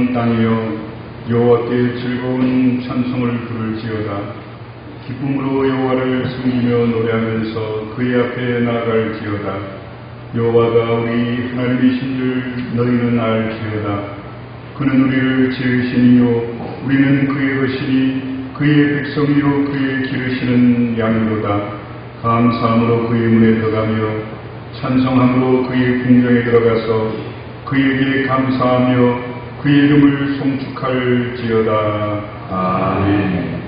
온 땅이여 여호와께 즐거운 찬송을 부를지어다. 기쁨으로 여호와를 숨기며 노래하면서 그의 앞에 나아갈지어다. 여호와가 우리 하나님이신 줄 너희는 알지어다. 그는 우리를 지으시니요 우리는 그의 것이니 그의 백성이요 그의 기르시는 양이로다. 감사함으로 그의 문에 들어가며 찬송함으로 그의 궁정에 들어가서 그에게 감사하며 그의 이름을 송축할지어다. 아멘.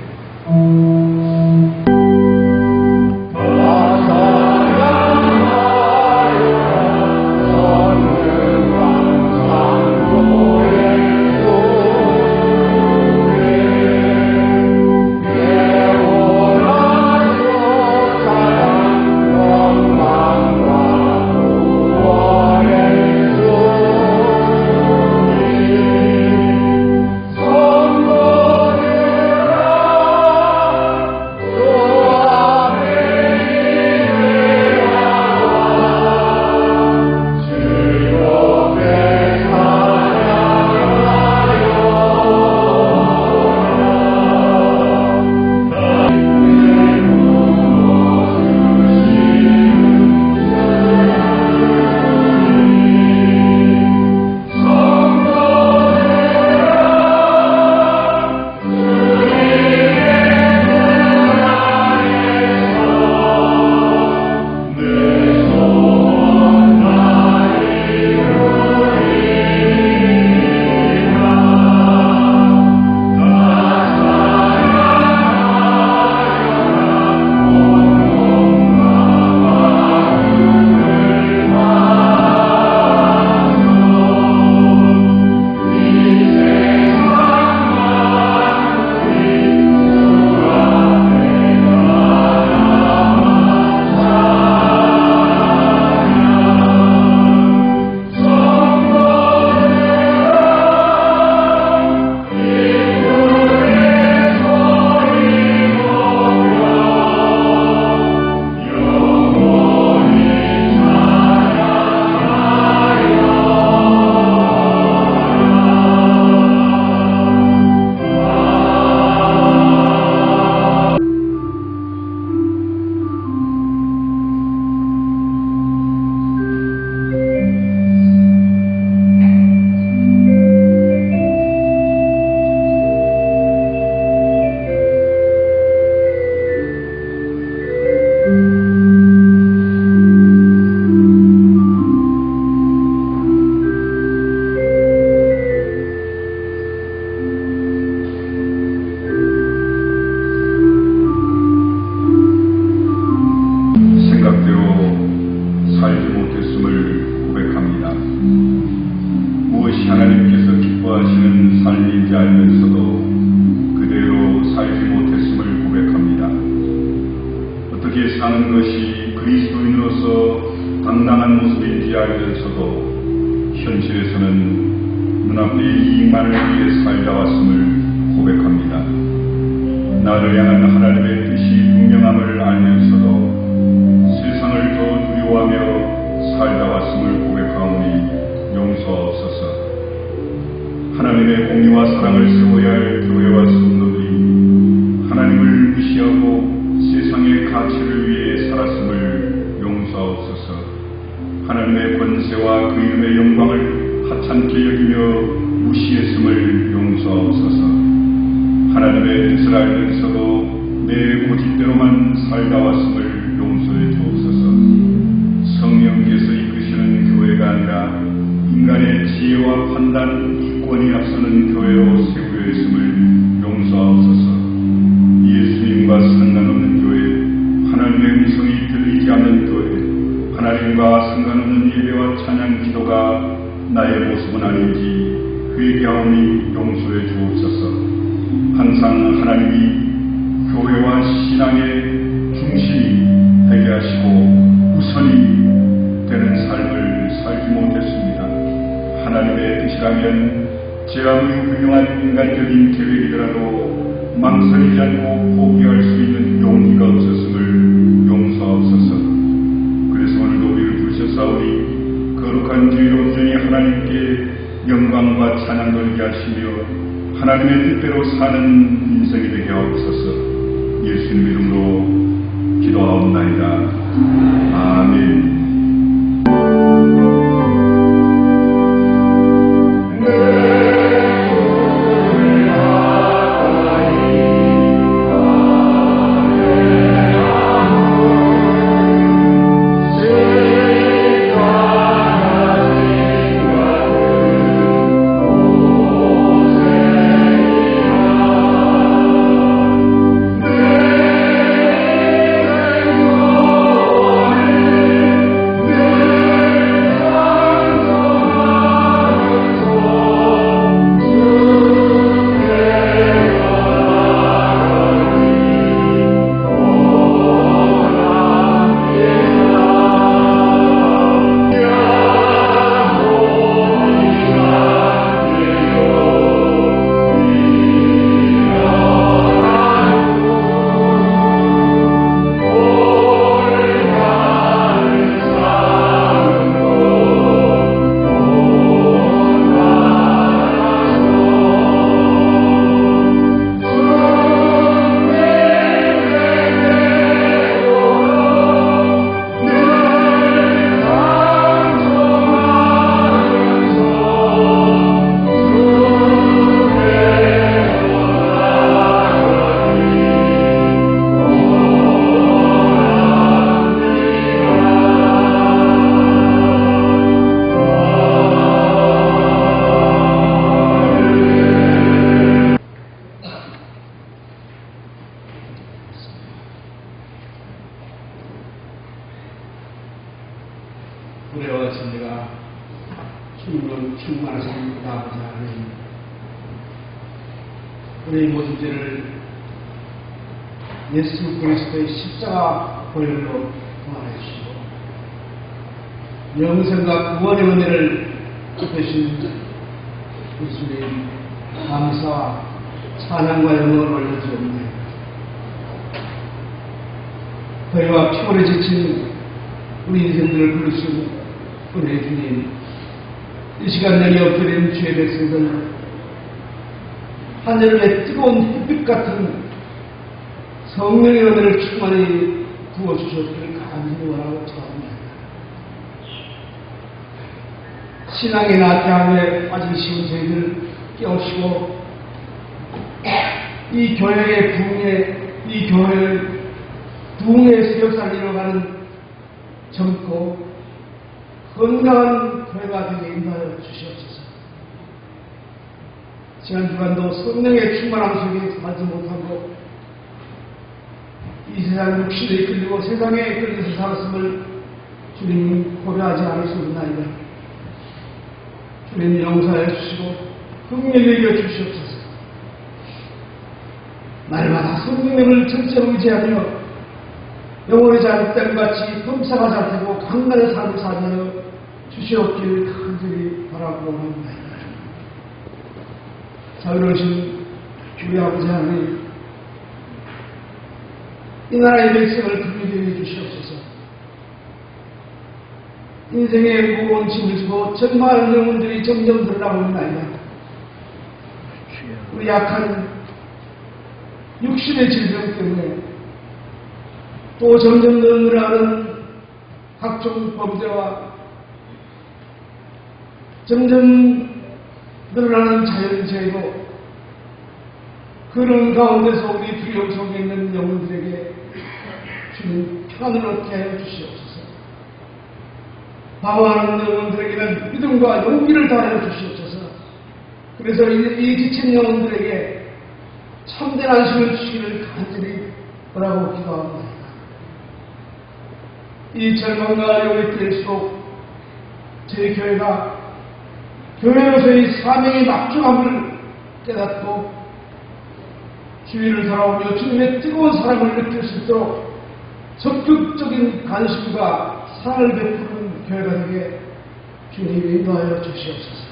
그래서 오늘도 우리를 부르셨사오니 거룩한 주의로 온전히 하나님께 영광과 찬양 돌리게 하시며 하나님의 뜻대로 사는 인생이 되게 하옵소서. 예수님 이름으로 기도하옵나이다. 아멘. 은혜와 진리가 충만하신 아버지 하나님, 우리 모든 죄를 예수 그리스도의 십자가 보혈로 구원해 주시고 영생과 구원의 은혜를 주신 예수님 감사와 찬양과 영광을 올려드립니다. 허리와 피골에 지친 우리 인생들을 부르시고 은혜 주님, 이 시간 내에 엎드린 주의 백성들, 하늘의 뜨거운 햇빛 같은 성령의 은혜를 충만히 부어주셨기를 간절히 원하고 축원합니다. 신앙의 나태함에 빠지기 쉬운 저희들 깨우시고 이 교회의 부흥에, 이 교회의 부흥의 역사를 이뤄가는 젊고 건강한 교회가 되게 인도하여 주시옵소서. 지난 주간도 성령의 충만함 속에 살지 못하고 이 세상 육신에 이끌리고 세상에 이끌려서 살았음을 주님 고려하지 않을 수 없나이다. 주님 용서해 주시고 긍휼히 여겨 주시옵소서. 날마다 성령님을 철저히 의지하며 영원히 잘 땜같이 범사가 잘 되고 강간의 삶을 살며 주시옵기를 간절히 바라고 합니다. 자유로우신 우리 아버지 하나님, 이 나라의 백성을 긍휼히 여겨 주시옵소서. 인생의 무거운 짐을 지고 정말 영혼들이 점점 늘어나고 있나이다. 우리 약한 육신의 질병 때문에 또 점점 늘어나는 각종 범죄와 점점 늘어나는 자연재해로 그런 가운데서 우리 두려움 속에 있는 영혼들에게 주님 평안을 얻게 하여 주시옵소서. 방황하는 영혼들에게는 믿음과 용기를 다하여 주시옵소서. 그래서 이 지친 영혼들에게 참된 안식을 주시기를 간절히 바라고 기도합니다. 이 절망과 영의 때일수록 저희 교회가 교회로서의 사명의 막중함을 깨닫고 주위를 돌아오며 주님의 뜨거운 사랑을 느낄 수 있도록 적극적인 관심과 사랑을 베푸는 교회가 되게 주님이 인도하여 주시옵소서.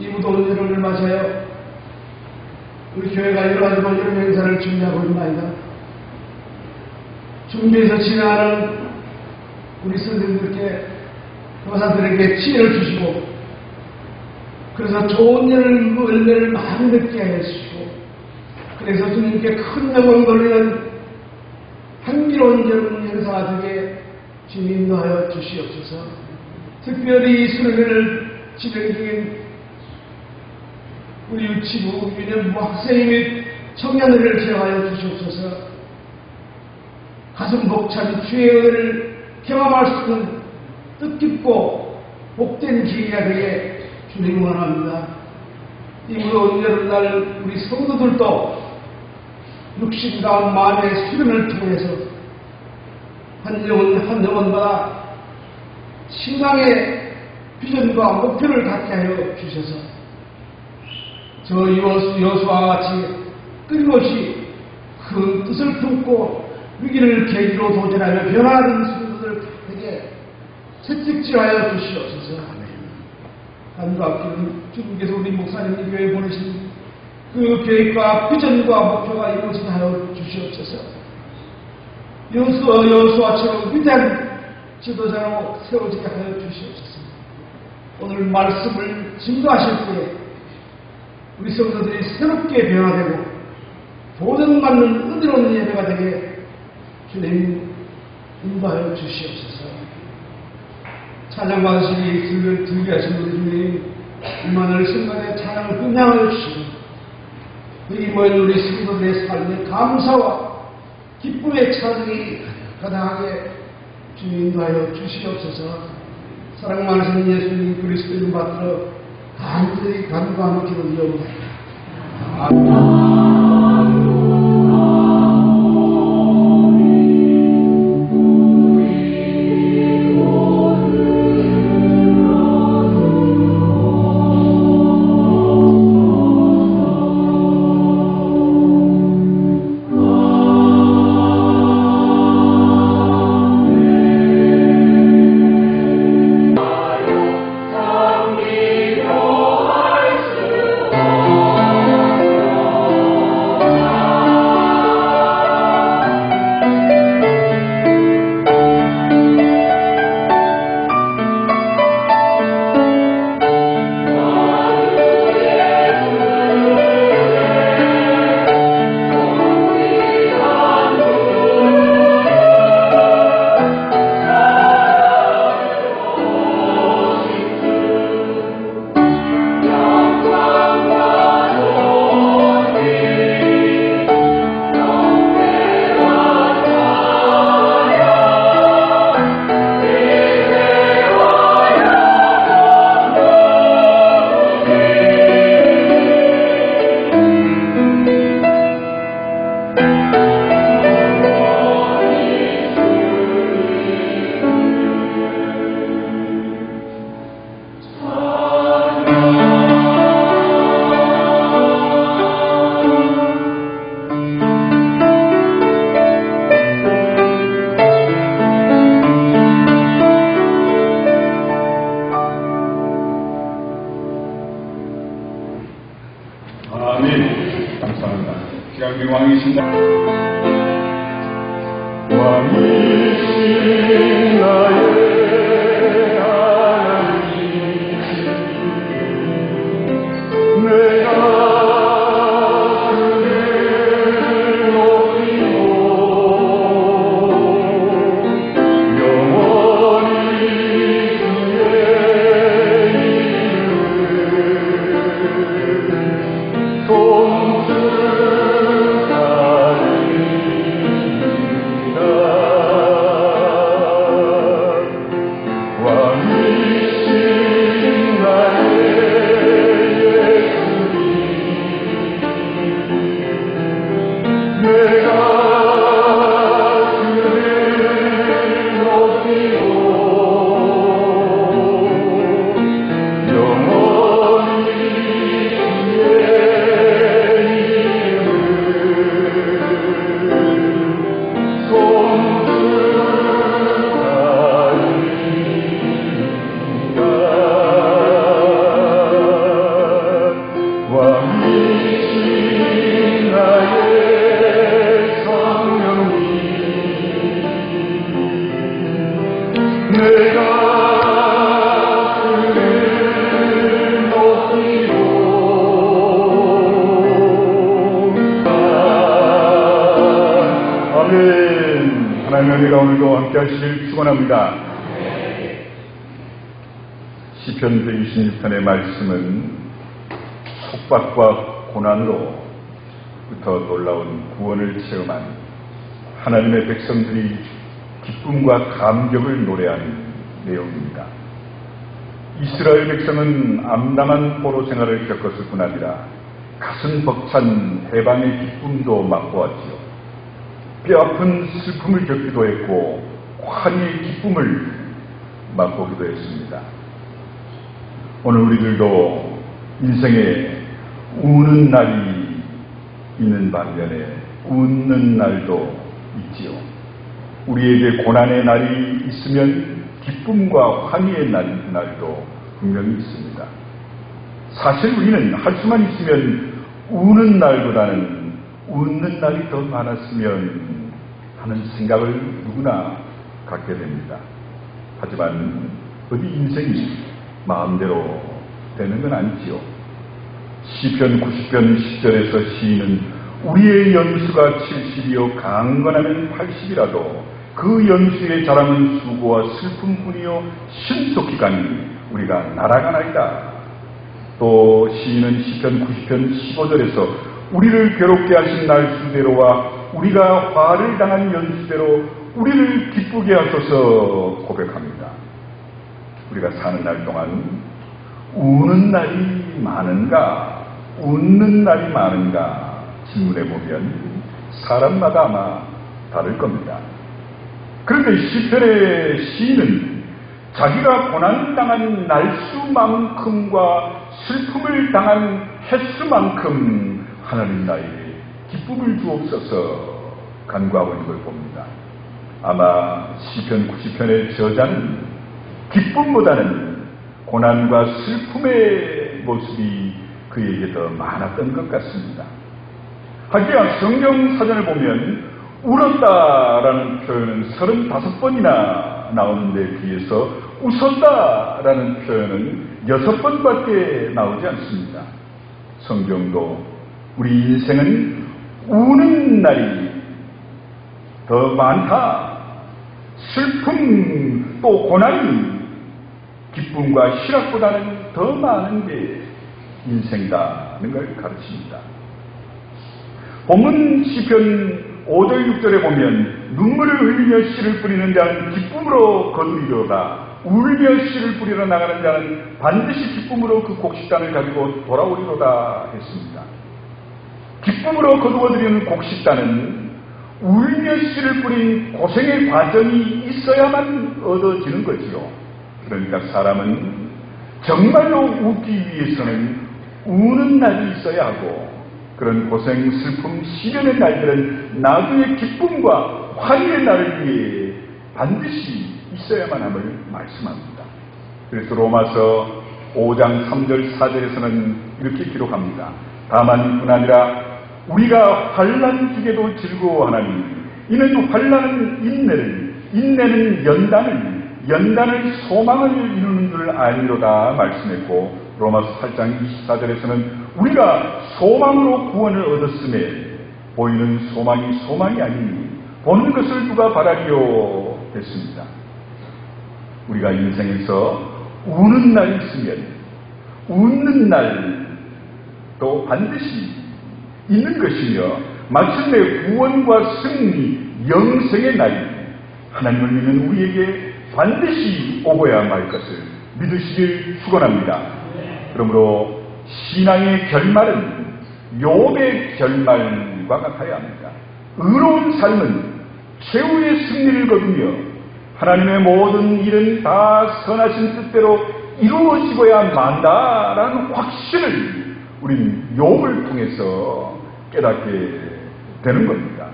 이 무더운 여름을 맞이하여 우리 교회가 여러 가지로 여름 행사를 준비하고 있나이다. 준비해서 진행하는 우리 선생님들께 교사들에게 지혜를 주시고 그래서 좋은 열매를 많이 맺게 하여 주시고, 그래서 주님께 큰 영광 돌리는 향기로운 젊은 행사가 되게 주님 인도하여 주시옵소서. 특별히 이 수련회를 진행 중인 우리 유치부 유년부 학생 및 청년들을 기억하여 주시옵소서. 가슴 벅찬 주의 은혜를 경험할 수 있는 뜻깊고 복된 기회가 되게 주님 원합니다. 이 무더운 여름날 우리 성도들도 육신과 마음의 수련을 통해서 한 영혼마다 신앙의 비전과 목표를 갖게 하여 주셔서 저 여수와 같이 끊임없이 그 뜻을 품고 위기를 계기로 도전하며 변화하는 성도들에게 채찍질하여 주시옵소서. 안과 주님께서 우리 목사님 교회에 보내신 그 계획과 비전과 목표가 이루어지게 하여 주시옵소서. 여수와처럼 위대한 지도자로 세워지게 하여 주시옵소서. 오늘 말씀을 증거하실 때 우리 성도들이 새롭게 변화되고 보전받는 은혜로운 예배가 되게 주님 인도하여 주시옵소서. 찬양 받으시기 들게 하신 우리 주님, 이만을 순간에 찬양을 흥양하여 주시고 여기 모인 우리 성도들의 삶에 감사와 기쁨의 찬양이 가득하게 주님 인도하여 주시옵소서. 사랑 많으신 예수님 그리스도 이름 받들어 간절히 간구하며 기도드리옵나이다. 아멘. 감사합니다. 기왕의 왕이신다. 왕이신 나의 하나님, 내가 그를 높이고 영원히 그의 이름을 동등하리이다. 하나님의 은혜가 오늘도 함께 하시길 축원합니다. 시편 126편의 말씀은 속박과 고난으로부터 놀라운 구원을 체험한 하나님의 백성들이 기쁨과 감격을 노래하는 내용입니다. 이스라엘 백성은 암담한 포로 생활을 겪었을 뿐 아니라 가슴 벅찬 해방의 기쁨도 맛보았지요. 뼈아픈 슬픔을 겪기도 했고 환희의 기쁨을 맛보기도 했습니다. 오늘 우리들도 인생에 우는 날이 있는 반면에 웃는 날도 있지요. 우리에게 고난의 날이 있으면 기쁨과 환희의 날도 분명히 있습니다. 사실 우리는 할 수만 있으면 우는 날보다는 웃는 날이 더 많았으면 하는 생각을 누구나 갖게 됩니다. 하지만 어디 인생이 마음대로 되는 건 아니지요. 시편 90편 10절에서 시인은 우리의 연수가 70이요 강건하면 80이라도 그 연수의 자랑은 수고와 슬픔뿐이요 신속히 가니 우리가 날아가나이다. 또 시인은 시편 90편 15절에서 우리를 괴롭게 하신 날수대로와 우리가 화를 당한 연수대로 우리를 기쁘게 하소서 고백합니다. 우리가 사는 날 동안 우는 날이 많은가 웃는 날이 많은가 질문해 보면 사람마다 아마 다를 겁니다. 그런데 시편의 시인은 자기가 고난당한 날수만큼과 슬픔을 당한 횟수만큼 하나님 나에게 기쁨을 주옵소서 간구하고 있는 걸 봅니다. 아마 시편 90편의 저자는 기쁨보다는 고난과 슬픔의 모습이 그에게 더 많았던 것 같습니다. 하기야 성경 사전을 보면 울었다라는 표현은 35번이나 나오는데 비해서 웃었다라는 표현은 6번밖에 나오지 않습니다. 성경도 우리 인생은 우는 날이 더 많다. 슬픔 또 고난이 기쁨과 희락보다는 더 많은 게 인생이라는 걸 가르칩니다. 본문 시편 5절 6절에 보면 눈물을 흘리며 씨를 뿌리는 자는 기쁨으로 거두리로다. 울며 씨를 뿌리러 나가는 자는 반드시 기쁨으로 그 곡식단을 가지고 돌아오리로다 했습니다. 기쁨으로 거두어들이는 곡식단은 울며 씨를 뿌린 고생의 과정이 있어야만 얻어지는 거지요. 그러니까 사람은 정말로 웃기 위해서는 우는 날이 있어야 하고 그런 고생, 슬픔, 시련의 날들은 나중에 기쁨과 환희의 날을 위해 반드시 있어야만 함을 말씀합니다. 그래서 로마서 5장 3절 4절에서는 이렇게 기록합니다. 다만 뿐 아니라 우리가 환난 중에도 즐거워하나니 이는 환난은 인내를, 인내는 연단을 소망을 이루는 줄 아니로다 말씀했고 로마서 8장 24절에서는 우리가 소망으로 구원을 얻었음에 보이는 소망이 아니니 보는 것을 누가 바라리요 했습니다. 우리가 인생에서 우는 날이 있으면 웃는 날도 반드시 있는 것이며 마침내 구원과 승리, 영생의 날이 하나님을 믿는 우리에게 반드시 오고야 말 것을 믿으시길 축원합니다. 그러므로 신앙의 결말은 욥의 결말과 같아야 합니다. 의로운 삶은 최후의 승리를 거두며 하나님의 모든 일은 다 선하신 뜻대로 이루어지고야 만다라는 확신을 우린 욥을 통해서 깨닫게 되는 겁니다.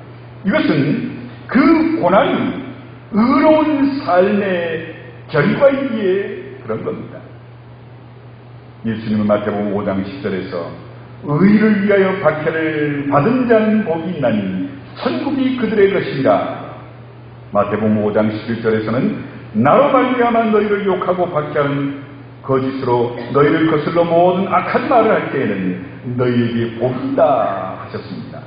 이것은 그 고난이 의로운 삶의 결과이기에 그런 겁니다. 예수님은 마태복음 5장 10절에서 의를 위하여 박해를 받은 자는 복이 있나니 천국이 그들의 것이라. 마태복음 5장 11절에서는 나로 말미암아 너희를 욕하고 박해하는 거짓으로 너희를 거슬러 모든 악한 말을 할 때에는 너희에게 복이 있다 하셨습니다.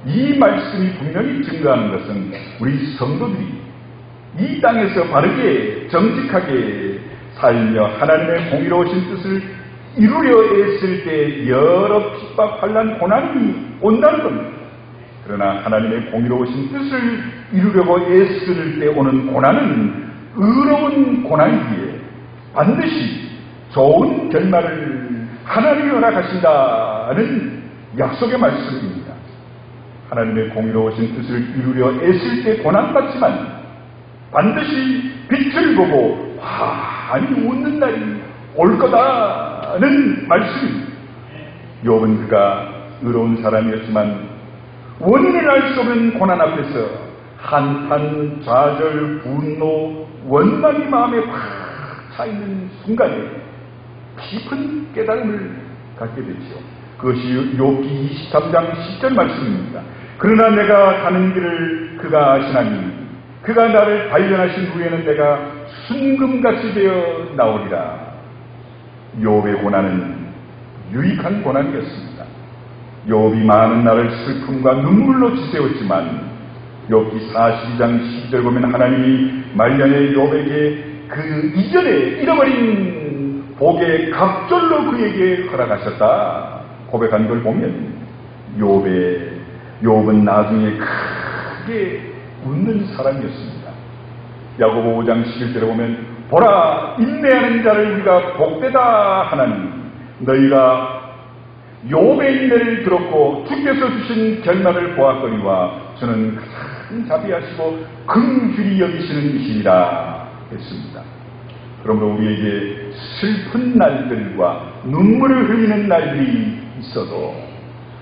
이 말씀이 분명히 증거하는 것은 우리 성도들이 이 땅에서 바르게 정직하게 살며 하나님의 공의로우신 뜻을 이루려 애쓸 때 여러 핍박, 환난, 고난이 온다는 겁니다. 그러나 하나님의 공의로우신 뜻을 이루려고 애쓸 때 오는 고난은 의로운 고난이기에 반드시 좋은 결말을 하나님이 허락하신다는 약속의 말씀입니다. 하나님의 공의로우신 뜻을 이루려 애쓸 때 고난받지만 반드시 빛을 보고 환히 웃는 날이 올 거다는 말씀입니다. 욥은 그가 의로운 사람이었지만 원인을 알 수 없는 고난 앞에서 한탄, 좌절, 분노, 원망이 마음에 확 차있는 순간에 깊은 깨달음을 갖게 되죠. 그것이 욥기 23장 10절 말씀입니다. 그러나 내가 가는 길을 그가 아시나니 그가 나를 발견하신 후에는 내가 순금같이 되어 나오리라. 욥의 고난은 유익한 고난이었습니다. 욥이 많은 날을 슬픔과 눈물로 지새웠지만 욥기 42장 12절 보면 하나님이 말년에 욥에게 그 이전에 잃어버린 복의 갑절로 그에게 허락하셨다 고백한 걸 보면 욥은 나중에 크게 웃는 사람이었습니다. 야고보 5장 11절에 보면 보라 인내하는 자를 우리가 복되다 하나니 너희가 욥의 인내를 들었고 주께서 주신 결말을 보았거니와 저는 가장 자비하시고 긍휼히 여기시는 이시니라 했습니다. 그러므로 우리에게 슬픈 날들과 눈물을 흘리는 날들이 있어도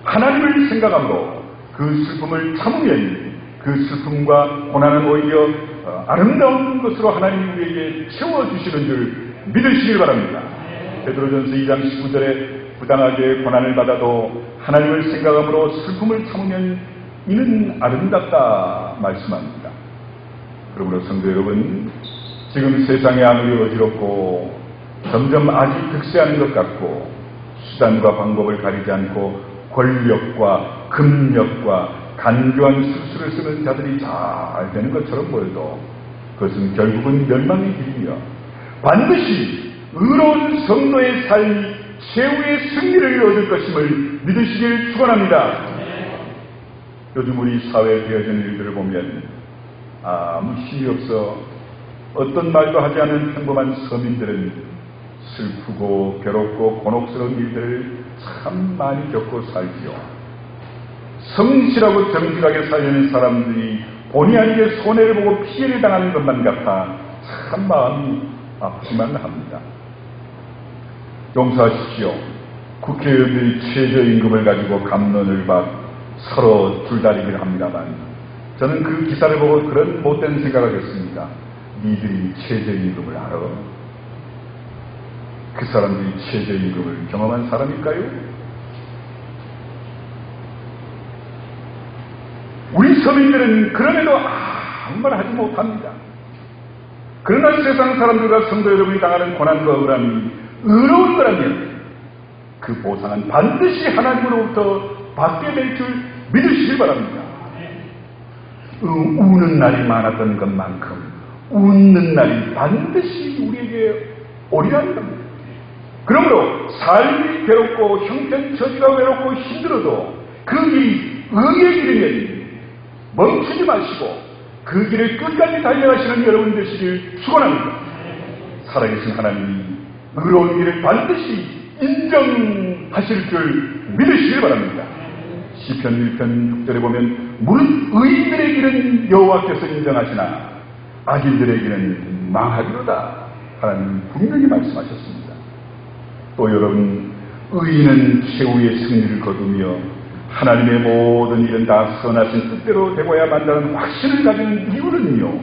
하나님을 생각함으로 그 슬픔을 참으면 그 슬픔과 고난은 오히려 아름다운 것으로 하나님이 우리에게 채워주시는 줄 믿으시길 바랍니다. 베드로전서 2장 19절에 부당하게 고난을 받아도 하나님을 생각함으로 슬픔을 참으면 이는 아름답다 말씀합니다. 그러므로 성도 여러분, 지금 세상이 아무리 어지럽고 점점 아직 득세하는 것 같고 수단과 방법을 가리지 않고 권력과 금력과 간교한 수술을 쓰는 자들이 잘 되는 것처럼 보여도 그것은 결국은 멸망의 길이며 반드시 의로운 성도의 삶이 최후의 승리를 얻을 것임을 믿으시길 축원합니다. 요즘 우리 사회에 되어지는 일들을 보면 아무 힘이 없어 어떤 말도 하지 않은 평범한 서민들은 슬프고 괴롭고 곤혹스러운 일들을 참 많이 겪고 살지요. 성실하고 정직하게 살려는 사람들이 본의 아니게 손해를 보고 피해를 당하는 것만 같아 참 마음이 아프기만 합니다. 용서하십시오. 국회의원들이 최저임금을 가지고 감론을 받 서로 줄다리기를 합니다만 저는 그 기사를 보고 그런 못된 생각을 했습니다. 니들이 최저임금을 알아? 그 사람들이 최저임금을 경험한 사람일까요? 우리 서민들은 그럼에도 아무 말 하지 못합니다. 그러나 세상 사람들과 성도 여러분이 당하는 고난과 억울함이 의로운 거라면 그 보상은 반드시 하나님으로부터 받게 될 줄 믿으시길 바랍니다. 우는 날이 많았던 것만큼 웃는 날이 반드시 우리에게 오리라는 겁니다. 그러므로 삶이 괴롭고 형편처지가 외롭고 힘들어도 그 길이 의의 길이면 멈추지 마시고 그 길을 끝까지 달려가시는 여러분 되시길 축원합니다. 살아계신 하나님이 의로운 길을 반드시 인정하실 줄 믿으시길 바랍니다. 시편 1편 6절에 보면 무릇 의인들의 길은 여호와께서 인정하시나 악인들의 길은 망하리로다 하나님 분명히 말씀하셨습니다. 또 여러분, 의인은 최후의 승리를 거두며 하나님의 모든 일은 다 선하신 뜻대로 되고야 만다는 확신을 가지는 이유는요,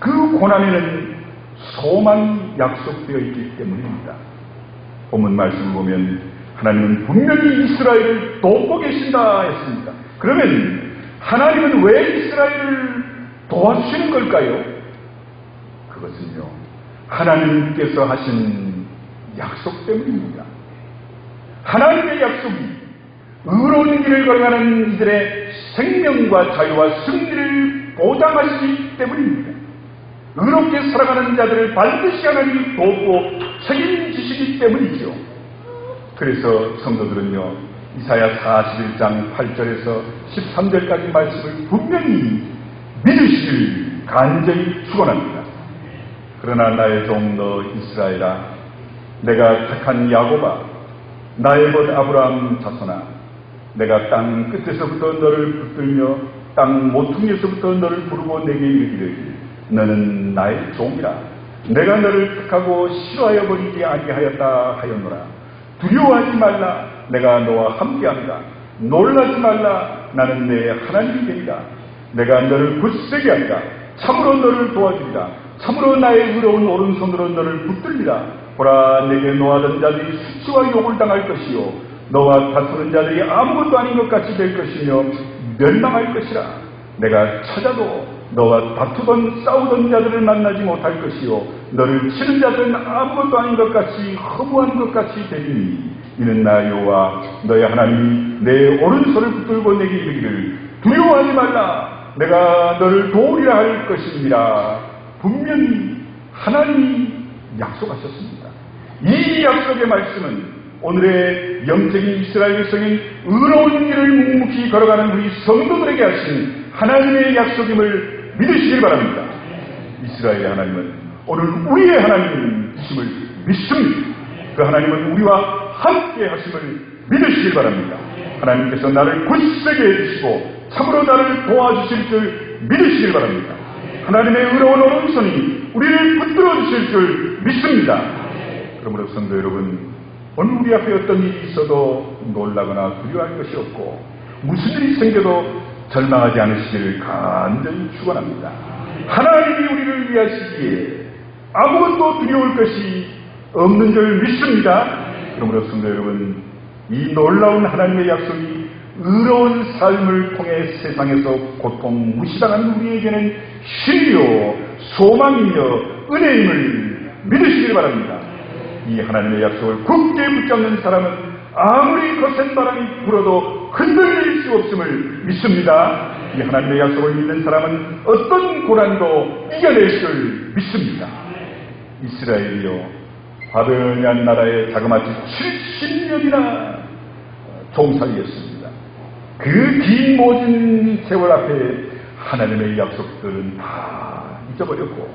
그 고난에는 소망이 약속되어 있기 때문입니다. 본문 말씀을 보면 하나님은 분명히 이스라엘을 돕고 계신다 했습니다. 그러면 하나님은 왜 이스라엘을 도와주시는 걸까요? 그것은요, 하나님께서 하신 약속 때문입니다. 하나님의 약속이 의로운 길을 걸어가는 이들의 생명과 자유와 승리를 보장하시기 때문입니다. 의롭게 살아가는 자들을 반드시 하나님이 돕고 책임지시기 때문이죠. 그래서 성도들은요, 이사야 41장 8절에서 13절까지 말씀을 분명히 믿으시길 간절히 축원합니다. 그러나 나의 종 너 이스라엘아, 내가 택한 야곱아, 나의 벗 아브라함 자손아, 내가 땅 끝에서부터 너를 붙들며 땅 모퉁이에서부터 너를 부르고 내게 이르기를 너는 나의 종이라. 내가 너를 택하고 싫어하여 버리지 아니하였다 하였노라. 두려워하지 말라. 내가 너와 함께한다. 놀라지 말라. 나는 내 하나님이 되리라. 내가 너를 굳세게 한다. 참으로 너를 도와주리라. 참으로 나의 의로운 오른손으로 너를 붙들리라. 보라, 내게 노하던 자들이 수치와 욕을 당할 것이요 너와 다투는 자들이 아무것도 아닌 것 같이 될 것이며 멸망할 것이라. 내가 찾아도 너와 다투던 싸우던 자들을 만나지 못할 것이요 너를 치는 자들은 아무것도 아닌 것 같이 허무한 것 같이 되리니 이는 나 여호와 너의 하나님이 내 오른손을 붙들고 내게 이르기를 두려워하지 말라. 내가 너를 도우리라 할 것입니다. 분명히 하나님이 약속하셨습니다. 이 약속의 말씀은 오늘의 영적인 이스라엘 백성인 의로운 길을 묵묵히 걸어가는 우리 성도들에게 하신 하나님의 약속임을 믿으시길 바랍니다. 이스라엘의 하나님은 오늘 우리의 하나님이심을 믿습니다. 그 하나님은 우리와 함께 하심을 믿으시길 바랍니다. 하나님께서 나를 굳세게 해주시고 참으로 나를 도와주실 줄 믿으시길 바랍니다. 하나님의 의로운 오른손이 우리를 붙들어 주실 줄 믿습니다. 그러므로 성도 여러분, 오늘 우리 앞에 어떤 일이 있어도 놀라거나 두려워할 것이 없고 무슨 일이 생겨도 절망하지 않으시기를 간절히 축원합니다. 하나님이 우리를 위하시기에 아무것도 두려울 것이 없는 줄 믿습니다. 그러므로 성도 여러분, 이 놀라운 하나님의 약속이 의로운 삶을 통해 세상에서 고통 무시당하는 우리에게는 신이요 소망이며 은혜임을 믿으시길 바랍니다. 이 하나님의 약속을 굳게 붙잡는 사람은 아무리 거센 바람이 불어도 흔들릴 수 없음을 믿습니다. 이 하나님의 약속을 믿는 사람은 어떤 고난도 이겨낼 줄 믿습니다. 이스라엘이요, 바벨론 나라의 자그마치 70년이나 종살이였습니다. 그 긴 모진 세월 앞에 하나님의 약속들은 다 잊어버렸고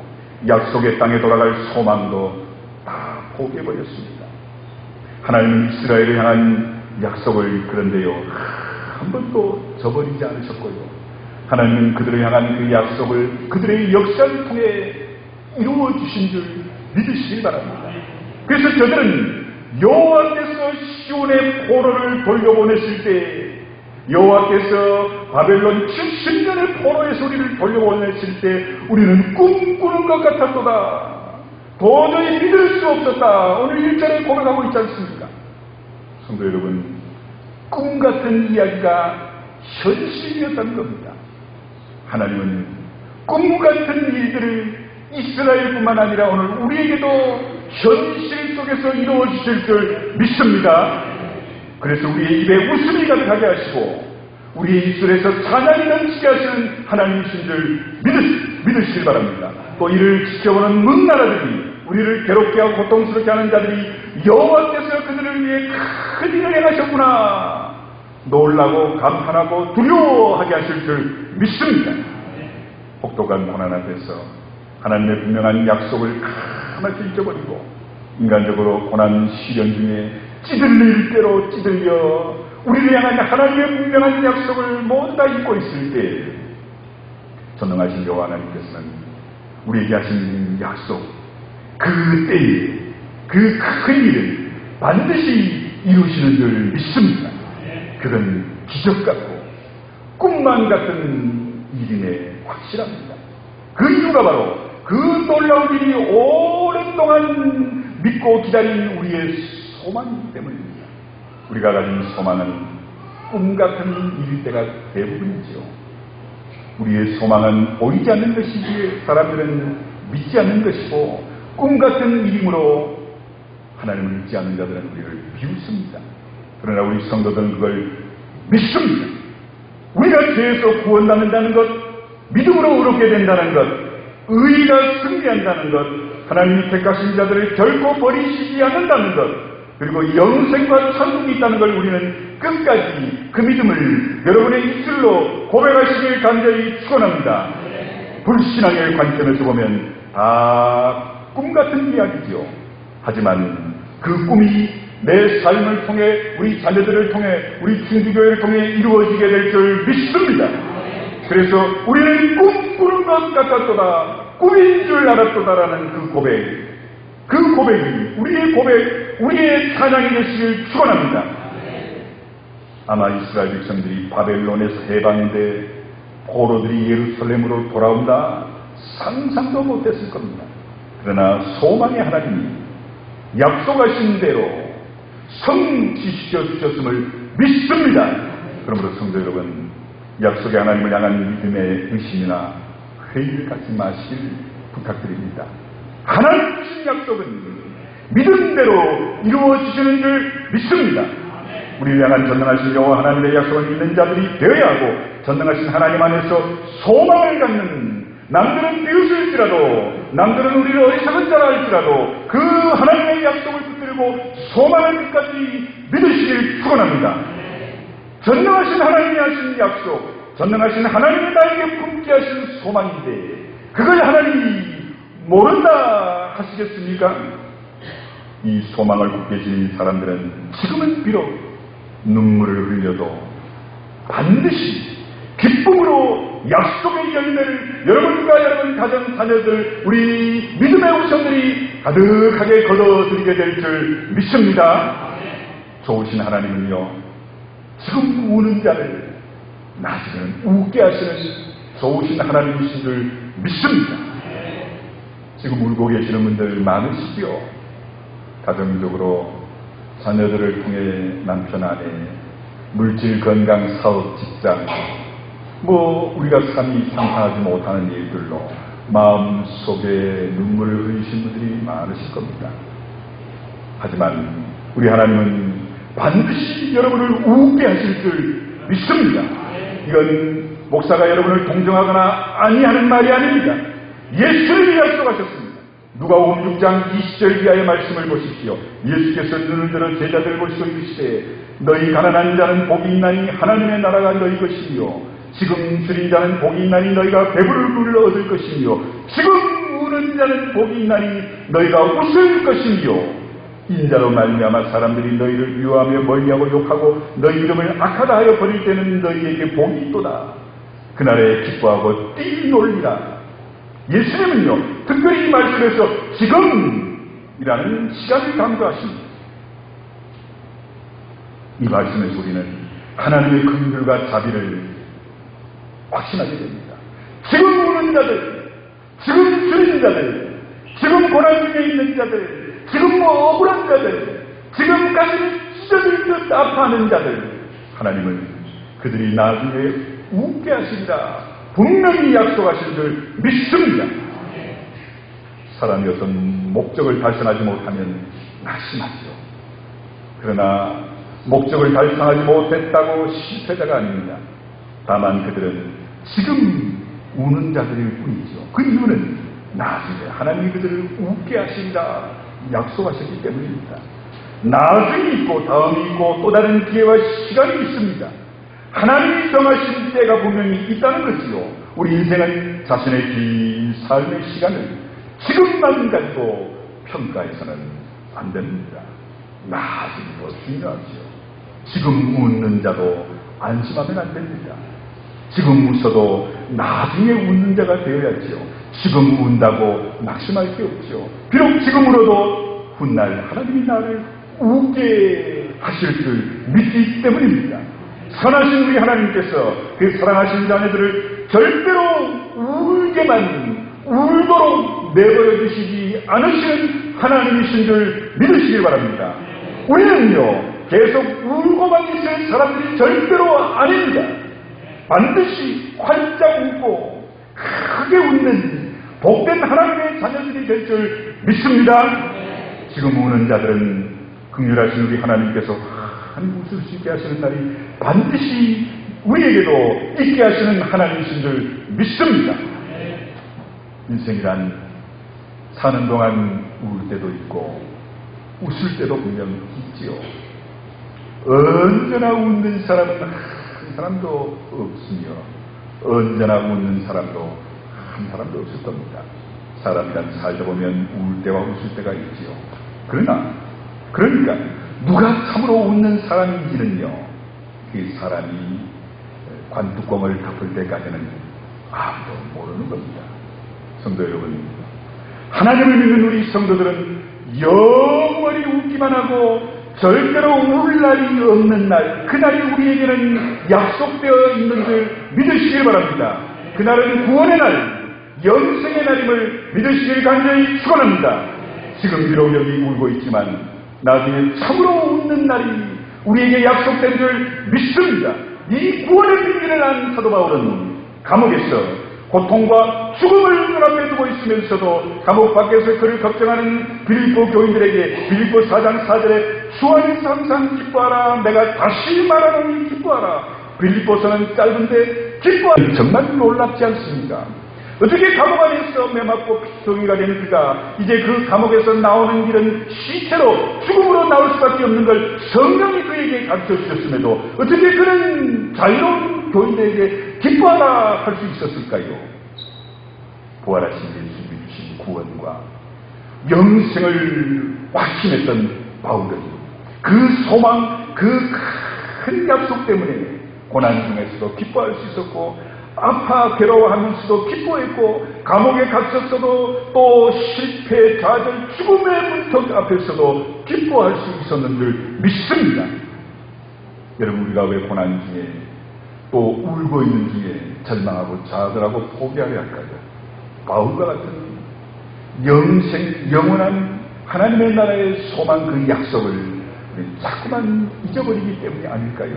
약속의 땅에 돌아갈 소망도 다 포기해버렸습니다. 하나님은 이스라엘을 향한 약속을 그런데요, 한 번도 저버리지 않으셨고요, 하나님은 그들을 향한 그 약속을 그들의 역사를 통해 이루어주신 줄 믿으시길 바랍니다. 그래서 저들은 여호와께서 시온의 포로를 돌려보냈을 때, 여호와께서 바벨론 70년의 포로에서 우리를 돌려보냈을 때 우리는 꿈꾸는 것 같았도다. 도저히 믿을 수 없었다. 오늘 1절에 고백하고 있지 않습니까? 성도 여러분, 꿈 같은 이야기가 현실이었다는 겁니다. 하나님은 꿈 같은 일들을 이스라엘뿐만 아니라 오늘 우리에게도 현실 속에서 이루어 주실 줄 믿습니다. 그래서 우리의 입에 웃음이 가득하게 하시고 우리의 입술에서 찬양이 넘치게 하시는 하나님이신 줄 믿으시길 바랍니다. 또 이를 지켜보는 문나라들이, 우리를 괴롭게 하고 고통스럽게 하는 자들이 여호와께서 그들을 위해 큰 일을 행하셨구나 놀라고 감탄하고 두려워하게 하실 줄 믿습니다. 혹독한 고난 앞에서 하나님의 분명한 약속을 까맣게 잊어버리고 인간적으로 고난 시련 중에 찌들릴 대로 찌들려 우리를 향한 하나님의 분명한 약속을 모두 다 잊고 있을 때 전능하신 여호와 하나님께서는 우리에게 하신 약속, 그 때에 그 큰 일을 반드시 이루시는 줄 믿습니다. 그건 기적 같고 꿈만 같은 일임에 확실합니다. 그 이유가 바로 그 놀라운 일이 오랫동안 믿고 기다린 우리의 소망이기 때문입니다. 우리가 가진 소망은 꿈 같은 일일 때가 대부분이죠. 우리의 소망은 보이지 않는 것이기에 사람들은 믿지 않는 것이고, 꿈 같은 일임으로 하나님을 믿지 않는 자들은 우리를 비웃습니다. 그러나 우리 성도들은 그걸 믿습니다. 우리가 죄에서 구원받는다는 것, 믿음으로 의롭게 된다는 것, 의가 승리한다는 것, 하나님이 택하신 자들을 결코 버리시지 않는다는 것, 그리고 영생과 천국이 있다는 걸 우리는 끝까지 그 믿음을 여러분의 입술로 고백하시길 간절히 축원합니다. 불신앙의 관점에서 보면 다 꿈같은 이야기죠. 하지만 그 꿈이 내 삶을 통해, 우리 자녀들을 통해, 우리 충주교회를 통해 이루어지게 될 줄 믿습니다. 그래서 우리는 꿈꾸는 것 같았도다, 꿈인 줄 알았도다라는 그 고백이 우리의 고백, 우리의 찬양이 되시길 축원합니다. 아마 이스라엘 백성들이 바벨론에서 해방돼 포로들이 예루살렘으로 돌아온다 상상도 못했을 겁니다. 그러나 소망의 하나님이 약속하신 대로 성취시켜 주셨음을 믿습니다. 그러므로 성도 여러분, 약속의 하나님을 향한 믿음의 의심이나 회의를 갖지 마시길 부탁드립니다. 하나님 주신 약속은 믿음대로 이루어지시는 줄 믿습니다. 우리를 향한 전능하신 여호와 하나님의 약속을 믿는 자들이 되어야 하고, 전능하신 하나님 안에서 소망을 갖는, 남들은 비웃을지라도, 남들은 우리를 어리석은 자라 할지라도 그 하나님의 약속을 붙들고 소망을 끝까지 믿으시길 축원합니다. 전능하신 하나님이 하신 약속, 전능하신 하나님이 나에게 품게 하신 소망인데 그걸 하나님이 모른다 하시겠습니까? 이 소망을 굳게 지닌 사람들은 지금은 비록 눈물을 흘려도 반드시 기쁨으로 약속의 열매를 여러분과 여러분 가정 자녀들, 우리 믿음의 우선들이 가득하게 거둬들이게 될 줄 믿습니다. 좋으신 하나님은요, 지금 우는 자를 나중에는 웃게 하시는 좋으신 하나님이신 줄 믿습니다. 지금 울고 계시는 분들 많으시죠? 가정적으로 자녀들을 통해 남편, 아내, 물질, 건강, 사업, 직장, 우리가 감히 상상하지 못하는 일들로 마음속에 눈물을 흘리신 분들이 많으실 겁니다. 하지만 우리 하나님은 반드시 여러분을 웃게 하실 줄 믿습니다. 이건 목사가 여러분을 동정하거나 아니하는 말이 아닙니다. 예수님이 약속하셨습니다. 누가복음 6장 20절 이하의 말씀을 보십시오. 예수께서 눈을 들어 제자들을 보시고 이르시되 너희 가난한 자는 복이 있나니 하나님의 나라가 너희 것이며 지금 줄인 자는 복이 있나니 너희가 배부를 얻을 것이며 지금 우는 자는 복이 있나니 너희가 웃을 것이며 인자로 말미암아 사람들이 너희를 미워하며 멀리하고 욕하고 너희 이름을 악하다 하여 버릴 때는 너희에게 복이 있도다. 그날에 기뻐하고 뛰놀리라. 예수님은요, 특별히 이 말씀에서 지금이라는 시간을 강조하십니다. 이 말씀에서 우리는 하나님의 긍휼과 자비를 확신하게 됩니다. 지금 우는 자들, 지금 줄인 자들, 지금 고난 중에 있는 자들, 지금 억울한 자들, 지금 가슴이 찢어질 듯 아파하는 자들, 하나님은 그들이 나중에 웃게 하시리라 분명히 약속하신 줄 믿습니다. 사람이 어떤 목적을 달성하지 못하면 낙심하죠. 그러나 목적을 달성하지 못했다고 실패자가 아닙니다. 다만 그들은 지금 우는 자들일 뿐이죠. 그 이유는 나중에 하나님이 그들을 웃게 하신다 약속하셨기 때문입니다. 나중이 있고 다음이 있고 또 다른 기회와 시간이 있습니다. 하나님이 정하신 때가 분명히 있다는 것이요. 우리 인생은 자신의 긴 삶의 시간을 지금만 가지고 평가해서는 안 됩니다. 나중이 더 중요하지요. 지금 웃는 자도 안심하면 안 됩니다. 지금 웃어도 나중에 웃는 자가 되어야지요. 지금 운다고 낙심할 게 없죠. 비록 지금 울어도 훗날 하나님이 나를 웃게 하실 줄 믿기 때문입니다. 선하신 우리 하나님께서 그 사랑하신 자녀들을 절대로 울도록 내버려 두시지 않으시는 하나님이신 줄 믿으시길 바랍니다. 우리는요, 계속 울고만 있을 사람들이 절대로 아닙니다. 반드시 활짝 웃고 크게 웃는 복된 하나님의 자녀들이 될 줄 믿습니다. 지금 우는 자들은 긍휼하신 우리 하나님께서 웃을 수 있게 하시는 날이 반드시 우리에게도 있게 하시는 하나님이신 줄 믿습니다. 인생이란 사는 동안 울 때도 있고 웃을 때도 분명 있지요. 언제나 웃는 사람은 한 사람도 없으며 언제나 웃는 사람도 한 사람도 없을 겁니다. 사람이란 살다 보면 울 때와 웃을 때가 있지요. 그러니까 누가 참으로 웃는 사람인지는요, 그 사람이 관뚜껑을 덮을 때까지는 아무도 모르는 겁니다. 성도 여러분, 하나님을 믿는 우리 성도들은 영원히 웃기만 하고 절대로 울 날이 없는 날, 그날이 우리에게는 약속되어 있는 줄 믿으시길 바랍니다. 그날은 구원의 날, 영생의 날임을 믿으시길 간절히 축원합니다. 지금 비록 여기 울고 있지만 나중에 참으로 웃는 날이 우리에게 약속된 줄 믿습니다. 이 구원의 비밀을 안 사도 바울은 감옥에서 고통과 죽음을 눈앞에 두고 있으면서도 감옥 밖에서 그를 걱정하는 빌립보 교인들에게 빌립보 4장 4절에 주 안에서 항상 기뻐하라, 내가 다시 말하노니 기뻐하라. 빌립보서는 짧은데 기뻐하라. 정말 놀랍지 않습니까? 어떻게 감옥 안에서 매맞고 피투성이가 된 그가 이제 그 감옥에서 나오는 길은 시체로 죽음으로 나올 수밖에 없는 걸 성령이 그에게 가르쳐 주셨음에도 어떻게 그는 자유로운 교인들에게 기뻐하라 할 수 있었을까요? 부활하신 예수님이 주신 구원과 영생을 확신했던 바울은 그 소망, 그 큰 약속 때문에 고난 중에서도 기뻐할 수 있었고, 아파 괴로워하면서도 기뻐했고, 감옥에 갇혔어도 또 실패, 좌절, 죽음의 문턱 앞에서도 기뻐할 수 있었는 줄 믿습니다. 여러분, 우리가 왜 고난 중에 또 울고 있는 중에 절망하고 좌절하고 포기하려 할까요? 바울과 같은 영생, 영원한 하나님의 나라의 소망, 그 약속을 우리 자꾸만 잊어버리기 때문이 아닐까요?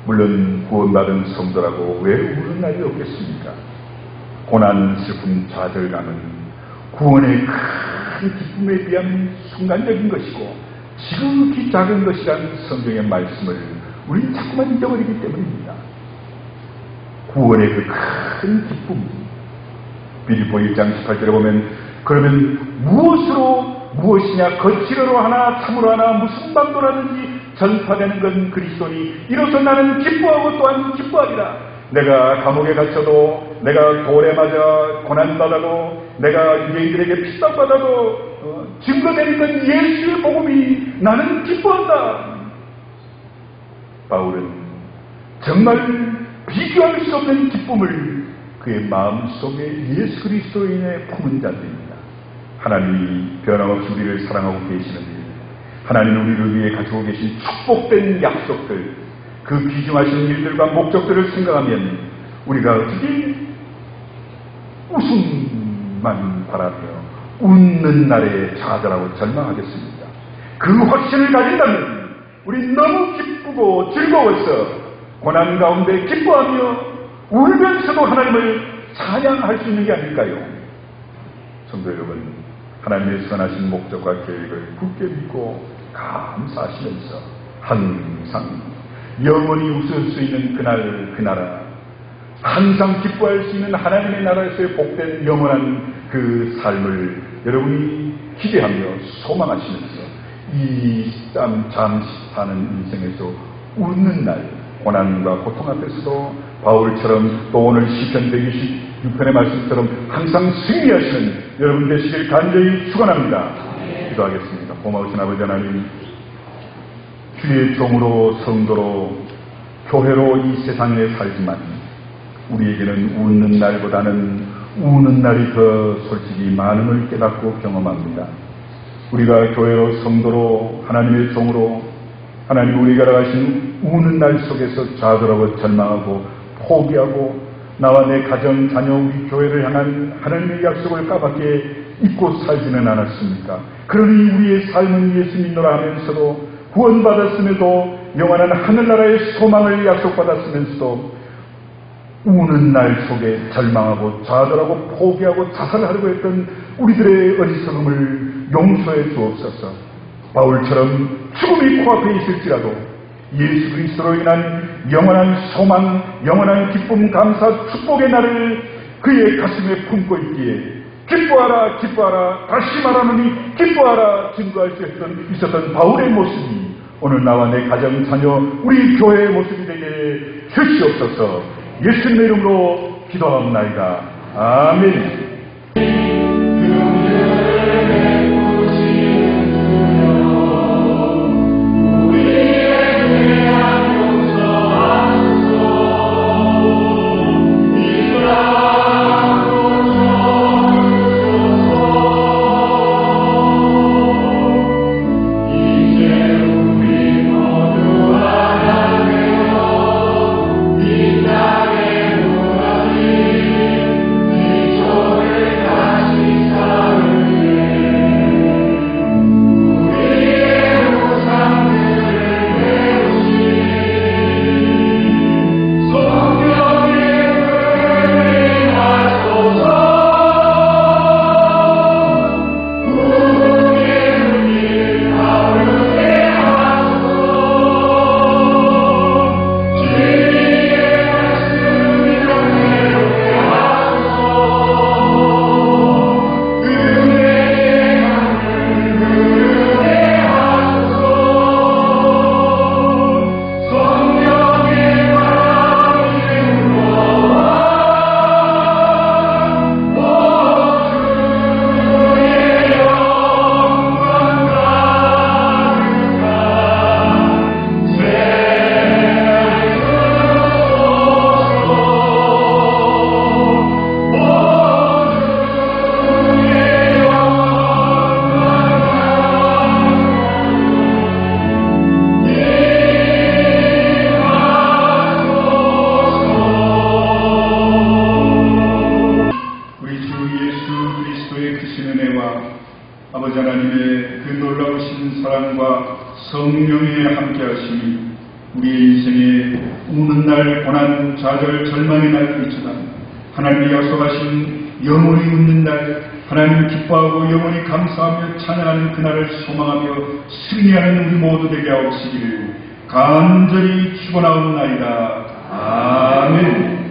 물론 구원받은 성도라고 왜 우는 날이 없겠습니까? 고난, 슬픔, 좌절감은 구원의 큰 기쁨에 비하면 순간적인 것이고 지극히 작은 것이라는 성경의 말씀을 우리는 자꾸만 잊어버리기 때문입니다. 구원의 그 큰 기쁨, 빌립보 1장 18절에 보면 그러면 무엇이냐, 거칠어로 하나 참으로 하나 무슨 방도라든지 전파되는 건 그리스도니 이로써 나는 기뻐하고 또한 기뻐하리라. 내가 감옥에 갇혀도, 내가 돌에 맞아 고난받아도, 내가 유대인들에게 핍박받아도 증거되는 건 예수의 복음이 나는 기뻐한다. 바울은 정말 비교할 수 없는 기쁨을 그의 마음속에 예수 그리스도로 인해 품은 자들입니다. 하나님이 변함없이 우리를 사랑하고 계시는 일, 하나님은 우리를 위해 가지고 계신 축복된 약속들, 그 귀중하신 일들과 목적들을 생각하면 우리가 어떻게 웃음만 바라며 웃는 날에 좌절하고 절망하겠습니까? 그 확신을 가진다면 우리 너무 기쁘고 즐거워서 고난 가운데 기뻐하며 울면서도 하나님을 찬양할 수 있는 게 아닐까요? 성도 여러분, 하나님의 선하신 목적과 계획을 굳게 믿고 감사하시면서 항상 영원히 웃을 수 있는 그날, 그 나라, 항상 기뻐할 수 있는 하나님의 나라에서의 복된 영원한 그 삶을 여러분이 기대하며 소망하시면서 이 잠시 사는 인생에서 웃는 날, 고난과 고통 앞에서도 바울처럼 또 오늘 시편 126편의 말씀처럼 항상 승리하시는 여러분 되시길 간절히 축원합니다. 기도하겠습니다. 고마우신 아버지 하나님, 주의 종으로 성도로 교회로 이 세상에 살지만 우리에게는 웃는 날보다는 우는 날이 더 솔직히 많음을 깨닫고 경험합니다. 우리가 교회로 성도로 하나님의 종으로 하나님 우리가 나가신 우는 날 속에서 좌절하고 절망하고 포기하고 나와 내 가정, 자녀, 우리 교회를 향한 하나님의 약속을 까맣게 잊고 살지는 않았습니까? 그러니 우리의 삶은 예수 믿노라 하면서도 구원받았음에도 영원한 하늘나라의 소망을 약속받았으면서도 우는 날 속에 절망하고 좌절하고 포기하고 자살하려고 했던 우리들의 어리석음을 용서해 주옵소서. 바울처럼 죽음이 코앞에 있을지라도 예수 그리스도로 인한 영원한 소망, 영원한 기쁨, 감사, 축복의 날을 그의 가슴에 품고 있기에 기뻐하라 기뻐하라 다시 말하노니 기뻐하라 증거할 수 있었던 바울의 모습이 오늘 나와 내 가정 자녀 우리 교회의 모습이 되게 주시옵소서. 예수님의 이름으로 기도하옵나이다. 아멘. 아버지 하나님의 그 놀라우신 사랑과 성령의 함께하심이 우리의 인생에 우는 날, 고난, 좌절, 절망의 날 있지만 하나님이 약속하신 영원히 웃는 날, 하나님을 기뻐하고 영원히 감사하며 찬양하는 그날을 소망하며 승리하는 우리 모두 되게 하옵시기를 간절히 축원하옵나이다. 아멘.